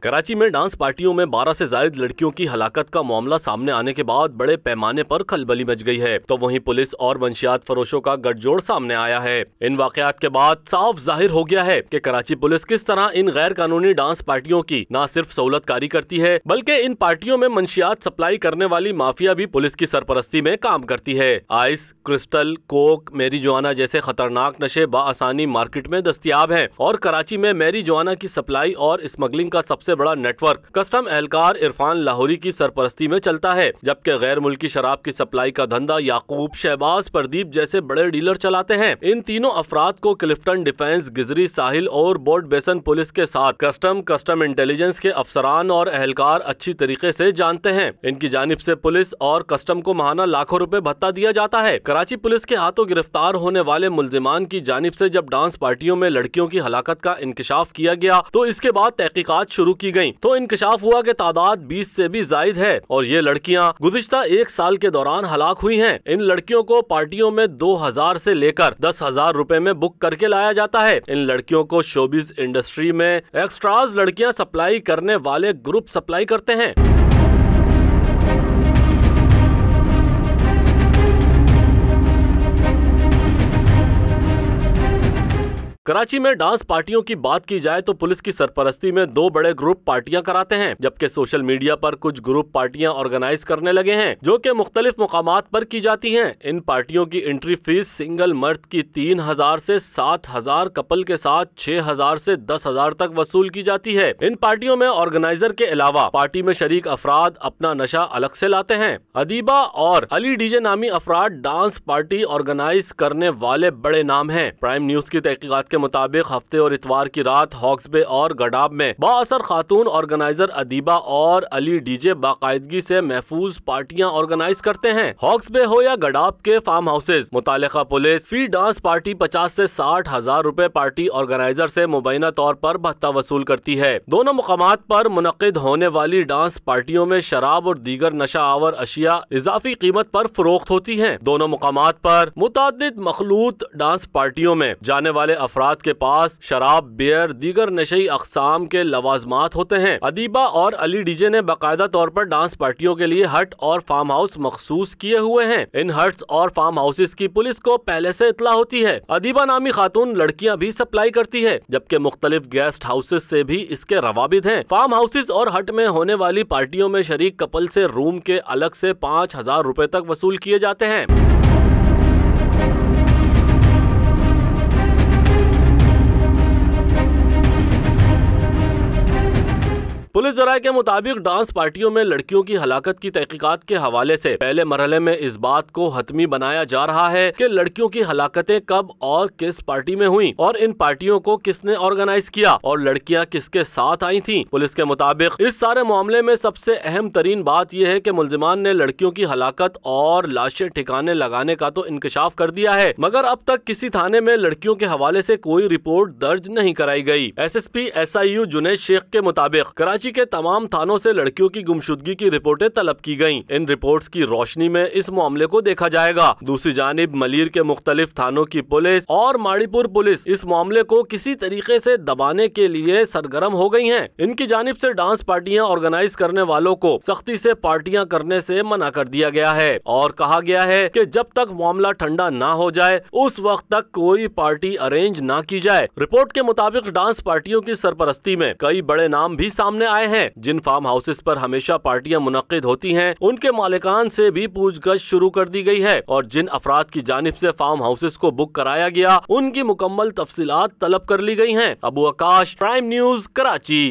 कराची में डांस पार्टियों में 12 से ज्यादा लड़कियों की हलाकत का मामला सामने आने के बाद बड़े पैमाने पर खलबली मच गई है, तो वहीं पुलिस और मंशियात फरोशों का गठजोड़ सामने आया है। इन वाकयात के बाद साफ जाहिर हो गया है कि कराची पुलिस किस तरह इन गैर कानूनी डांस पार्टियों की न सिर्फ सहूलतकारी करती है, बल्कि इन पार्टियों में मंशियात सप्लाई करने वाली माफिया भी पुलिस की सरपरस्ती में काम करती है। आइस, क्रिस्टल, कोक, मैरिजुआना जैसे खतरनाक नशे बआसानी मार्केट में दस्तियाब हैं और कराची में मैरिजुआना की सप्लाई और स्मगलिंग का सबसे बड़ा नेटवर्क कस्टम एहलकार इरफान लाहौरी की सरपरस्ती में चलता है, जबकि गैर मुल्की शराब की सप्लाई का धंधा याकूब, शहबाज, प्रदीप जैसे बड़े डीलर चलाते हैं। इन तीनों अफराद को क्लिफ्टन डिफेंस, गिजरी, साहिल और बोर्ड बेसन पुलिस के साथ कस्टम इंटेलिजेंस के अफसरान और एहलकार अच्छी तरीके से जानते हैं। इनकी जानिब से पुलिस और कस्टम को माहाना लाखों रुपए भत्ता दिया जाता है। कराची पुलिस के हाथों गिरफ्तार होने वाले मुल्जिमान की जानिब से जब डांस पार्टियों में लड़कियों की हलाकत का इंकशाफ किया गया तो इसके बाद तहकीकात शुरू की गयी, तो इंकशाफ हुआ कि तादाद 20 से भी जायद है और ये लड़कियां गुज़िश्ता 1 साल के दौरान हलाक हुई हैं। इन लड़कियों को पार्टियों में 2000 से लेकर 10,000 रुपए में बुक करके लाया जाता है। इन लड़कियों को शोबिज इंडस्ट्री में एक्स्ट्राज लड़कियां सप्लाई करने वाले ग्रुप सप्लाई करते हैं। कराची में डांस पार्टियों की बात की जाए तो पुलिस की सरपरस्ती में 2 बड़े ग्रुप पार्टियां कराते हैं, जबकि सोशल मीडिया पर कुछ ग्रुप पार्टियां ऑर्गेनाइज करने लगे हैं जो कि मुख्तलिफ मुकामात पर की जाती हैं। इन पार्टियों की एंट्री फीस सिंगल मर्द की 3,000 से 7,000, कपल के साथ 6,000 से 10,000 तक वसूल की जाती है। इन पार्टियों में ऑर्गेनाइजर के अलावा पार्टी में शरीक अफराद अपना नशा अलग से लाते हैं। अदीबा और अली डीजे नामी अफराद डांस पार्टी ऑर्गेनाइज करने वाले बड़े नाम हैं। प्राइम न्यूज की तहकीकात के मुताबिक हफ्ते और इतवार की रात हॉक्स बे और गडाब में बाअसर खातून ऑर्गेनाइजर अदीबा और अली डीजे बाकायदगी से महफूज पार्टियां ऑर्गेनाइज करते हैं। हॉक्स बे हो या गडाब के फार्म हाउसेज, मुतालिका पुलिस फी डांस पार्टी 50 से 60,000 रुपए पार्टी ऑर्गेनाइजर से मुबैना तौर पर भत्ता वसूल करती है। दोनों मुकामात पर मुनक्किद होने वाली डांस पार्टियों में शराब और दीगर नशा आवर अशिया इजाफी कीमत पर फरोख्त होती है। दोनों मुकामात पर मुताद्दिद मखलूत डांस पार्टियों में जाने वाले अफराद के पास शराब, बियर, दीगर नशई अक़साम के लवाजमात होते हैं। अदीबा और अली डीजे ने बाकायदा तौर पर डांस पार्टियों के लिए हट और फार्म हाउस मखसूस किए हुए हैं। इन हट्स और फार्म हाउसेस की पुलिस को पहले से इत्तला होती है। अदीबा नामी खातून लड़कियां भी सप्लाई करती है, जबकि मुख्तलिफ गेस्ट हाउसेस से भी इसके रवाबित हैं। फार्म हाउसेस और हट में होने वाली पार्टियों में शरीक कपल से रूम के अलग से 5,000 रुपए तक वसूल किए जाते हैं। पुलिस जराये के मुताबिक डांस पार्टियों में लड़कियों की हलाकत की तहकीकात के हवाले से पहले मरहले में इस बात को हतमी बनाया जा रहा है कि लड़कियों की हलाकतें कब और किस पार्टी में हुई और इन पार्टियों को किसने ऑर्गेनाइज किया और लड़कियां किसके साथ आई थीं। पुलिस के मुताबिक इस सारे मामले में सबसे अहम तरीन बात यह है कि मुल्जिमान ने लड़कियों की हलाकत और लाशें ठिकाने लगाने का तो इंकशाफ कर दिया है, मगर अब तक किसी थाने में लड़कियों के हवाले से कोई रिपोर्ट दर्ज नहीं कराई गई। SSP SIU जुनैद शेख के मुताबिक कराची के तमाम थानों से लड़कियों की गुमशुदगी की रिपोर्टें तलब की गईं। इन रिपोर्ट्स की रोशनी में इस मामले को देखा जाएगा। दूसरी जानिब मलीर के मुख्तलिफ थानों की पुलिस और माड़ीपुर पुलिस इस मामले को किसी तरीके से दबाने के लिए सरगर्म हो गई हैं। इनकी जानिब से डांस पार्टियां ऑर्गेनाइज करने वालों को सख्ती से पार्टियां करने से मना कर दिया गया है और कहा गया है कि जब तक मामला ठंडा ना हो जाए उस वक्त तक कोई पार्टी अरेंज ना की जाए। रिपोर्ट के मुताबिक डांस पार्टियों की सरपरस्ती में कई बड़े नाम भी सामने आए हैं। जिन फार्म हाउसेस पर हमेशा पार्टियां मुनक्किद होती हैं उनके मालिकान से भी पूछगछ शुरू कर दी गई है और जिन अफराद की जानिब से फार्म हाउसेस को बुक कराया गया उनकी मुकम्मल तफसीलात तलब कर ली गई हैं। अबू आकाश, प्राइम न्यूज, कराची।